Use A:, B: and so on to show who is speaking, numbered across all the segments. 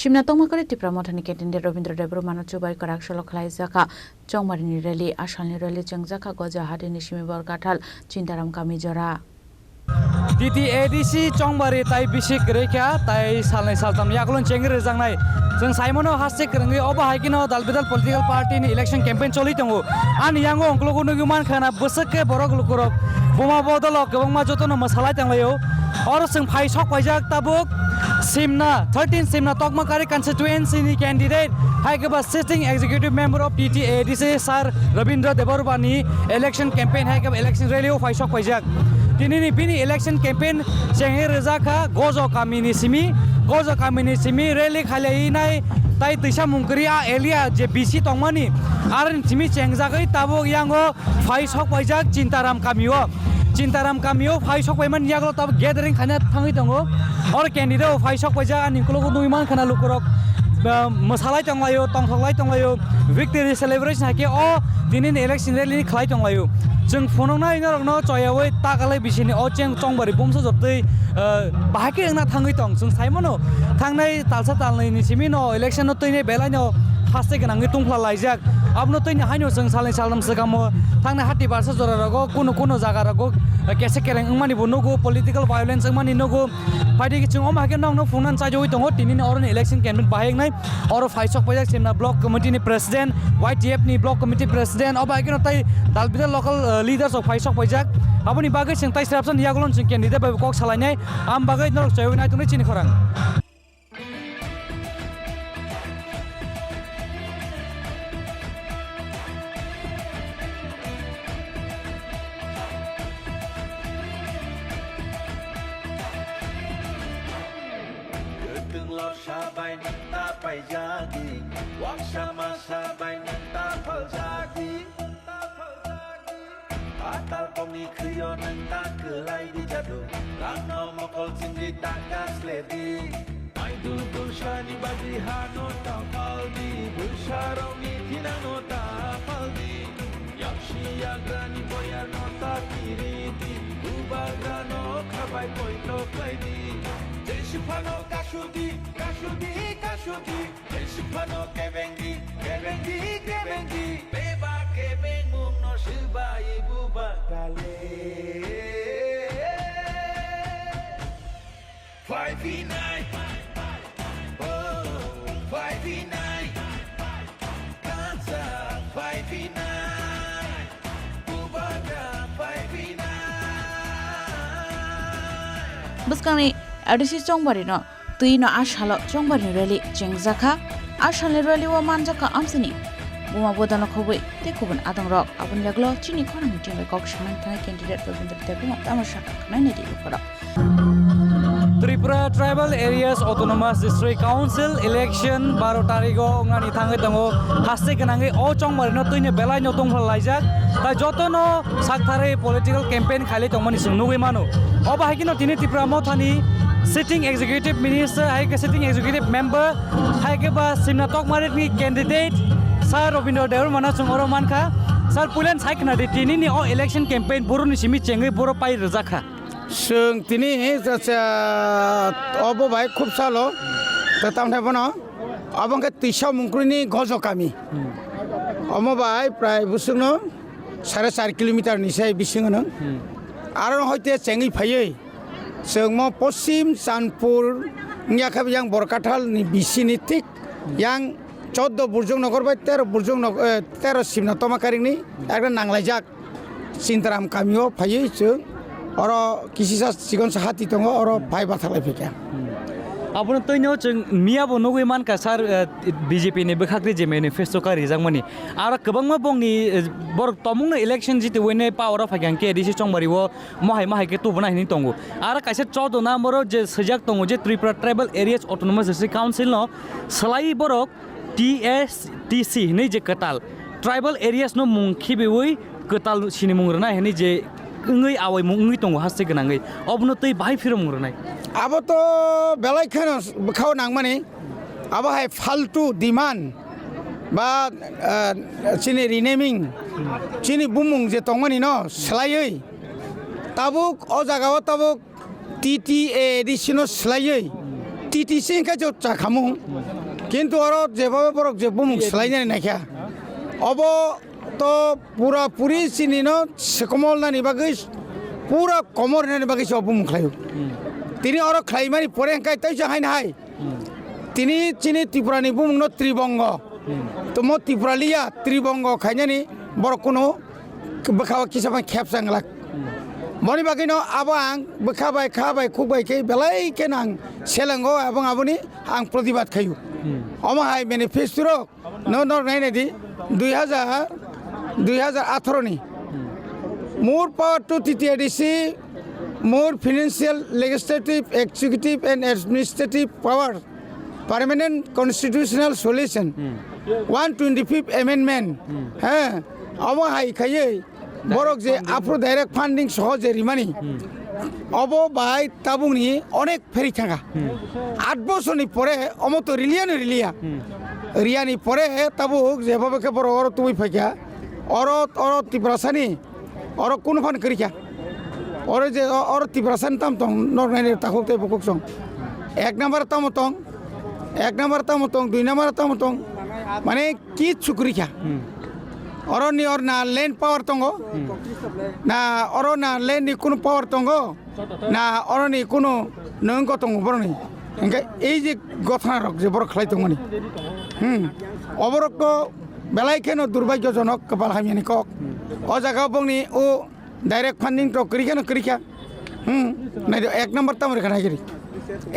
A: Shimna Tomakari Tipramotan Ketinde Robindra Debrumano Chubai Karaksholo Klaizaka, Chongmarini Rally, Ashalni Rally Changzaka Goja Hadini Shimibor Katal, Chintaram Kamijora.
B: TTADC Chongbari Tai Bishik Rekya, Tai Salnai Saltam Yakulun Chengir Zangnai. Jeng Simono Hasik Rangi Oba Hikino, Dalbidal Political Party in election campaign Cholitango, and Yango, Klugunuman Kana, Busake, Boroglukurok, Buma Bodolok, Buma Jotono Masalaitango, or some Pai Sok Wajak Tabuk, Simna, 13 Simna Tokmakari constituency candidate, Haikaba sitting executive member of TTADC, Sir Rabindra Deborubani, election campaign, Haikab election rally of Pai Sok Wajak. Tinini Pini election campaign, Shengir Rezaka, Gozo Kaminisimi, Rally Halainai, Tai Tisha Munkaria, Elia, JBC Tomani, Aran Timi Chengzaki, Tabo Yango, Fai Sok Wajak, Chintaram Cameo, Fai Sok Women Yago Tab Gathering Kana Tangitango, or candidate of Fai Sok Wajak and Nikolo Kana Lukurok, Masalai Tongayo, Tongsolai Tongayo, victory celebration Hake, or Dinin election rally Klaitongayo. Jeng Fonona no Choyaway, Takale Bishini, Ocheng Tongbari, Bumsos of the Bahaki and Tangitong, Sun Simono, Tangnay, Talsatal, Simino, election of Tine Belano, Hasek and Angitung Lizak, Abnotin Hanos and Salan Salam Sagamo, Tanga Hati Barsas or Rago, Kuno Zagarago, Kasek and Mani Bonogo, political violence, and Mani Nogo, fighting Omakan no Funan Sajo in or an election campaign buying night, or of High Shock projects in a block committee president, YTF block committee president, or Baganota, Dalbida local leaders of High Shock project, Abani Baggage and Thai Straps and Yagolons and candidate by Cox Salane, I'm Bagay North Seven I to reach in Koran.
C: Sabai nanta paijagi, waksama sabai nanta paljagi. Atal komi kriyo nanta kelai di jadu, rano mokol sindi takas ledi. Mai dul shani bagi hano tapaldi, bulsharoni tinano tapaldi. Yakshi yagrani boya nota kiriti, ubagrano kabai poito klaidi. Desipano Kashudi, Desipano Kevengi, Beba Kevengu no Shiba Ibuba Kale. 5v9, oh, 5v9, Kansa 5v9, Bubaga 5v9.
A: Buskami. Adisi Chongbari no, Tuino Ashalo, Chongbari Rally, Chengzaka, Ashale Rally or Manjaka Amsini, Buma Bodano Kowe, Tekubun Adam Rock, Abun Yaglo, Chini Kono, Timmy Coxman, candidate for the Tepum of Tamashaka, Community for
B: Tripura Tribal Areas Autonomous District Council election Baro Tarigo ngani thangitango haste kanange o chongmari no tuine belai no tong lajak ta jotono sakthare political campaign khali tongmani sungnugi manu oba hakino tini Tripura mo thani sitting executive minister haike sitting executive member haike ba simna tokmari ni candidate Sir Robindra Deborumana sungoro mankha Sir Pulen saikna de tini ni o election campaign buru ni simi chengai boro pai rjakha
D: Sung tini obo bai khub salo tatam thebono abang ke tisha mungkrini gojo kami omo bai prai busungno 4.5 kilometer nisai bisingono aron hoite chengi phayei sungmo posim sanpur nyakhab yang borkathal ni bisini tik yang 14 burjung nogor bai 13 burjung 13 simna tomakari ni ekta nanglajak sintaram kamio phayei sung Oro kisisa sikon sahati tongo oro pai batalai pika.
B: Apun toino jeng mia bo nogui man ka sar BJP ni bekhakri je manifesto ka rijang mani. Ara kebang ma bong ni bor tomung na election jite wene power of hagang ke disi chongbari wo mahai ke tu bana hini tongo. Ara kaise 14 number je sejak tongo je Tripura Tribal Areas Autonomous District Council no selai borok TSTC ni je ketal. Tribal areas no mungki bewi ketal sini mungrana hini je ngai awai mungi tongo haste ganangai obno tei bai firom ngurnai
D: abo to belai khano khau nangmani abo hai faltu demand ba chini renaming chini bumung je tongmani no slaiei tabuk o jaga o tabuk TTADC no slaiei TTC কাছে চাখামু কিন্তু আর যেভাবে বরক যে বুমুক সেলাইনানি নাইখা of তো পুরাপুরি চিনিন সেকমল নানি বাকি পুরা কমর নানি বাকি সব বুমুক খাইও তিনি আর খাইমানি পরে হাই তাই হাই না হাই তিনি চিনি ত্রিপুরানি বুমুক ত্রিবঙ্গ তো মো ত্রিপুরালিয়া ত্রিবঙ্গ খাইনানি বড় কোনো বেখাওয়া কিসামা খেপসাংলাক মনি বাকি আবো আং বেখাবাই খাবাই খুববাই खे বেলাই কে নাং সেলেঙ্গো এবং আবনি আং প্রতিবাদ খাইও অমাহাই ম্যানিফেস্টো নাইনাদি 2018 নি more power to TTADC more financial legislative executive and administrative power permanent constitutional solution 125th amendment হ্যাঁ অমাহাই খাইয়ে বরক যে আফ্রো ডাইরেক্ট ফান্ডিং সহজে রিমানি অব বাই তাবুনি অনেক ফেরি থাকা 8 বছরনি পরে অমতো রিলিয়া রিয়ানি পরে তাবুক যেভাবে বড় অর তুমি ফাইকা অর ত্রিপুরাসানি অর কোন ফান করিকা অর যে অর ত্রিপুরাসানি তাম তং নরনাইনি তাকুতে বুকুক সং 1 নাম্বার তামতং 2 নাম্বার তামতং মানে কি চুকরিকা অরনি অর না ল্যান্ড পাওয়ার তঙ্গ না অর না ল্যান্ড নি কোনো পাওয়ার তঙ্গ না অরনি কোনো নঙ্গ তঙ্গ বরনি এঙ্কা এই যে গঠনা রক যে বড় খাই তঙ্গনি অবরক বেলাই কেন দুর্ভাগ্যজনক কপাল হামিয়ানি কক ও জায়গা বংনি ও ডাইরেক্ট ফান্ডিং তো করিখা না 1 নাম্বার তাম রেখা নাগিরি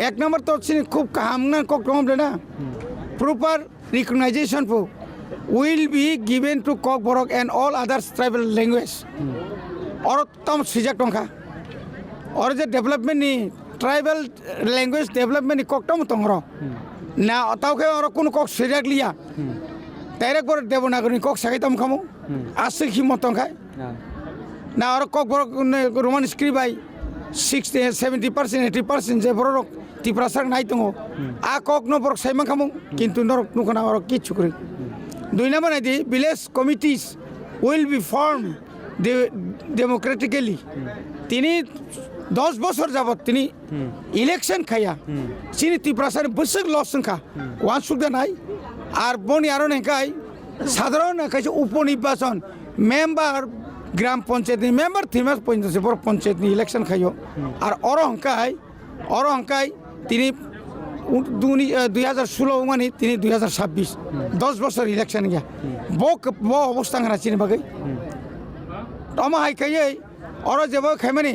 D: 1 নাম্বার তো খুব কাম না কক রকম না প্রপার রিকগনাইজেশন ফো will be given to Kok Borok and all other tribal language. Or tam sijak tongka. Or the development ni tribal language development ni Kok tam tongro. Na tau ke or kun Kok sijak liya. Direct Borok Devanagari Kok sakai tam kamu. Asik himot tongka. Na or Kok Borok Roman script by 60, 70%, 80% je Borok tiprasar nai tongo. A Kok no Borok saimang kamu. Kintu norok nukana or kichukri. 2 number the village committees will be formed democratically. তিনি 10 বছর যাবত তিনি election খাইয়া চিনি ত্রিপুরাসার বসক লসন খা one সুবিধা নাই আর বনি আরো নেকাই সাধারণ কাছে উপনির্বাচন মেম্বার গ্রাম পঞ্চায়েত মেম্বার থিমাস পঞ্চায়েত বড় পঞ্চায়েত ইলেকশন খাইও আর অরহংকাই তিনি 2016 মানে তিনি 2026 10 বছর ইলেকশন গিয়া ব অবস্থা খানা চিনি বাকি তমা হাই খাইয়ে অর যাব খাইমানি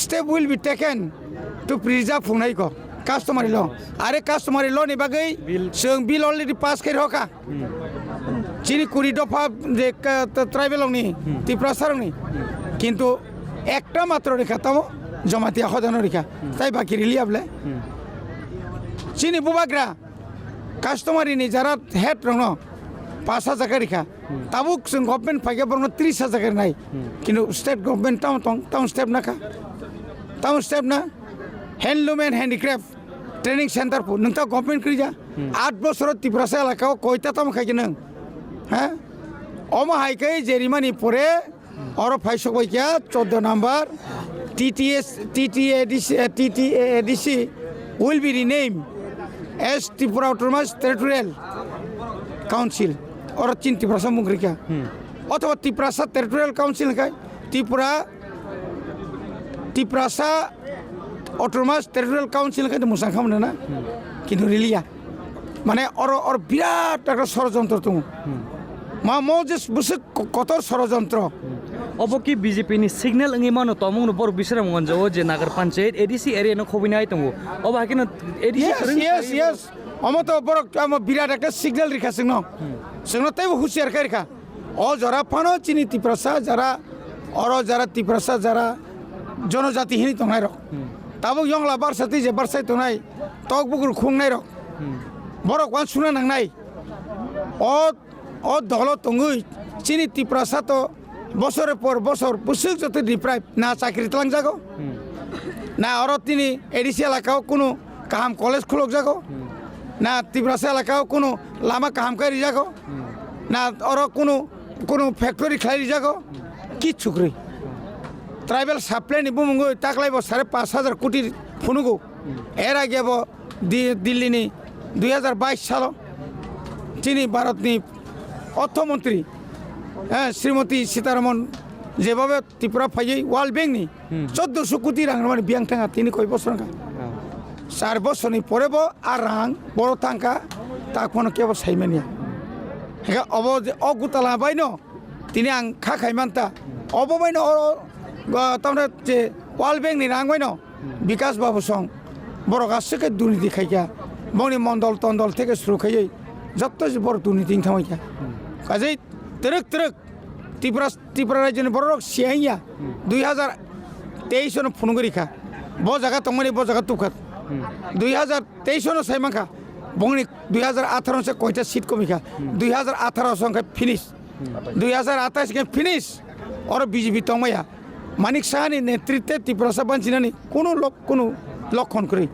D: step will be taken to preserve ফুনাই ক কাস্টমারি ল আরে কাস্টমারি ল নি বাকি जों বিল অলরেডি পাস করি হকা চিনি 20 দফা যে ট্রাইবেল নি ত্রিপুরাসার নি কিন্তু একটা মাত্র রেখা তাম জমাতিয়া হদানো রেখা তাই বাকি রিলিয়াবলে চিনি বুবাগ্রা কাস্টমারি নি যারা হেড রং 5,000 টাকা রেখা তাবুক जों গভর্নমেন্ট ফাইকে বরং 30,000 টাকা নাই কিন্তু স্টেট গভর্নমেন্ট টাউন স্টেপ না handloom and handicraft training centre পো নংতা গভর্নমেন্ট করি যা 8 বছর ত্রিপুরাসা এলাকাও কয়টা তাম খাইকে নং হ্যাঁ অমা হাইকে জেরিমানি পরে অর ফাইসক বাইকিয়া 14 number TTADC will be renamed as Tripura Autonomous Territorial Council or Chin Triprasa Mungrika. অথবা Triprasa Territorial Council খাই Triprasa Autonomous Territorial Council খাই মুসাং খামনে না কিন্তু রিলিয়া মানে ওর বিরাট একটা ষড়যন্ত্র তুমি মা যে বুঝে কত ষড়যন্ত্র
B: অবকি বিজেপি নি সিগন্যাল ইংি মানো তমুং বড় বিষয় মঞ্জাও যে নাগর পঞ্চায়েত এডিসি এরিয়া ন খবিনাই তঙ্গো অব হাকিন এডিসি
D: yes অমত বড় বিরাট একটা সিগন্যাল রেখা সিংহ তাই হুঁশিয়ার রেখা ও যারা ফানো চিনি ত্রিপ্রাসা যারা ত্রিপ্রাসা যারা জনজাতিহীন তংনাই রক তাবুক ইয়ংলা বারসাতি যে বারসাই তংনাই তক বুকুর খুংনাই রক বড় কোন শুনা নাংনাই ও দল তঙ্গুই চিনি ত্রিপ্রাসা তো বছরের পর বছর বুসুক যত ডিপ্রাইভ না চাকরি তলাং যাগো না অর তিনি এডিসি এলাকাও কোনো কাহাম কলেজ খুলক যাগো না ত্রিপুরাসা এলাকাও কোনো লামা কাহামকারি যাগো না অর কোনো ফ্যাক্টরি খাইরি যাগো কি ছুকরি ট্রাইবেল সাপ্লাই নিবো মঙ্গো তাকলাইব 5,500 কোটি ফুনুগো এর আগে দিল্লিনি 2022 সাল তিনি ভারতনি অর্থমন্ত্রী হ্যাঁ শ্রীমতী সীতারামন যেভাবে ত্রিপুরা ফাইয়ে ওয়ার্ল্ড ব্যাংকনি 1400 কোটি রাং মানে বিয়াং থাকা তিনি কয় বছর 4 বছরনি পরেব আর রাং বড় থাকা তা কোনো কেবল সাইমানিয়া হ্যাঁ অব অগুতালা বাইন তিনি আং খা খাইমানতা অব বাইন তারপরে যে ওয়ার্ল্ড ব্যাংকনি রাং বাইন বিকাশ বাবু সং বড় গাছকে দুর্নীতি খাইয়া বংনি মন্ডল তন্ডল থেকে শুরু খাইয়ে যত বড় দুর্নীতি থামাইয়া কাজেই তেরক ত্রিপুরা রাজ্যের বড় সিয়াইয়া 2023 ফুনগরিখা ব জায়গা তমানি ব জায়গা তুখাত 2023 সাইমাখা বংনি 2018 সে কয়টা সিট কমিখা 2018 সংখ্যা ফিনিশ 2028 কে ফিনিশ আর বিজেপি তমাইয়া মানিক সাহানি নেতৃত্বে ত্রিপুরা সাবানচিনানি কোনো লক্ষণ করে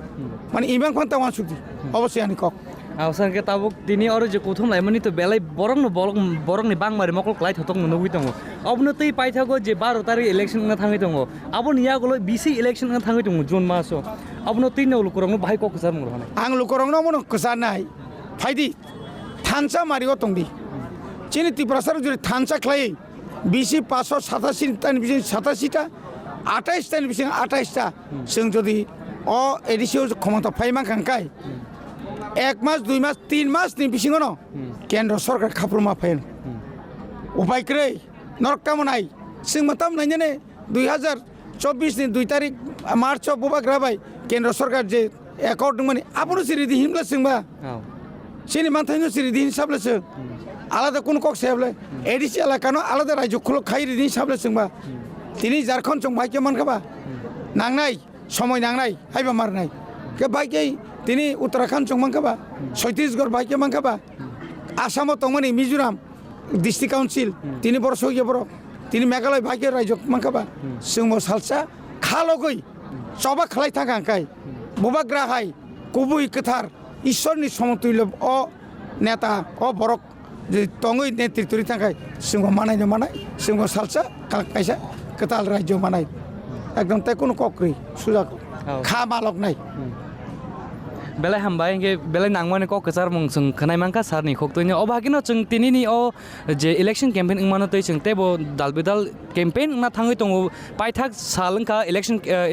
D: মানে ইমাং ফান্তা ওয়ানসুতি অবশ্যই আনি cock
B: Awsan ke tabuk tini oro je kuthum lai mani to belai borong ni bang mari mokol klai thotok no hui tongo abno tei pai thago je 12 tarik election na thangai tongo abon ya golo BC election na thangai tongo June maso abno tei no lukurong no bhai kok kusar mong rone
D: ang lukurong no mono kusar nai phaidi thansa marigo tongdi chini Tripura সর juri thansa khlai BC 587 tan BC 87 ta 28 tan BC 28 ta sing jodi o edisio ক্ষমতা ফাইমান খানকাই 1 মাস 2 মাস 3 মাস নি বিসিং ন কেন্দ্র সরকার খাপ্রমা fine উপায় করে নরকাম নাই সিং মতাম নাই জানে 2024 নি 2 তারিখ মার্চ বুবা গ্রাবাই কেন্দ্র সরকার যে অ্যাকাউন্ট মানে আপনো সিরিদি হিমলা সিংবা সিনি মানথাইনো সিরিদি হিসাবলেছে আলাদা কোন কক সাহেবলে এডিসি এলাকানো আলাদা রাজ্য খুলো খাইরি দিন সাবলে সিংবা তিনি ঝাড়খণ্ড চং ভাইকে মানখাবা নাংনাই সময় নাংনাই হাইবা মারনাই কে ভাইকে তিনি উত্তরাখণ্ড চং মানখাবা ছত্তিশগড় ভাইকে মানখাবা আসামও তংমানি মিজোরাম ডিস্ট্রিক্ট কাউন্সিল তিনি বড় সহিয়ে বড় তিনি মেঘালয় ভাইকে রাজ্য মানখাবা সিংহ সালসা খালগৈ সবা খালাই থাকা আঁকাই বুবা গ্রাহাই কবুই কথার ঈশ্বরনি সমতুল্য অ নেতা অ বরক যে তঙই নেতৃত্ব থাকায় সিংহ মানাই মানাই সিংহ সালসা কাইসা কেতাল রাজ্য মানাই একদম তাই কোনো ককরি সুযোগ খা মালক নাই
B: belai hambai ke belai nangmane kok kesar mong sung khanai mangka sar ni khok toine obhagino chung tini ni o je election campaign ingmano toi chung tebo dalbedal campaign na thangai tongo paithak salangka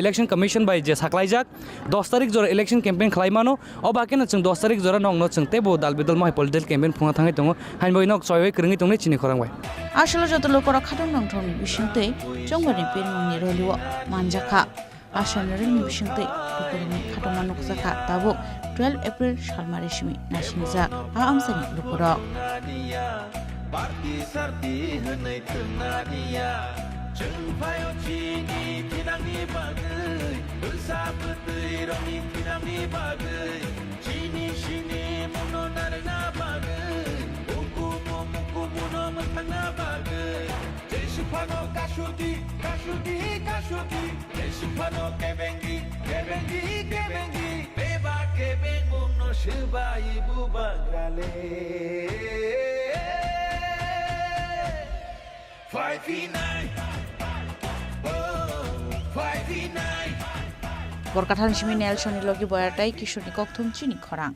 B: election commission by je saklaijak 10 tarik jora election campaign khlaimano obhagino chung 10 tarik jora nongno chung tebo dalbedal mai political campaign phunga thangai tongo hainboi nok soiwei kringi tongne chini khorangbai
A: আসলে যত লোকরা খাদন নংথনি বিশিংতে জংবানি পেরমনি রলিও মানজাখা আসানের বিশিংতে লোকরনি খাদমা নকজাখা তাবো 12 April সালমারিশমি নাসিংজা আমসানি লোকরা
C: Parti sarti hanai tengania Jengpayo chini pinangi bagai Usah betui rongi pinangi bagai Chini sini muno narna bagai Muku muno mentana bagai Jesupano kashuti Jesupano kebengi Beba kebengu no shiba ibu bagale 5v9
A: বরকাথান Simi নেলসনি লগি বয়াটাই কিশোরী ককথুম চিনি খরাং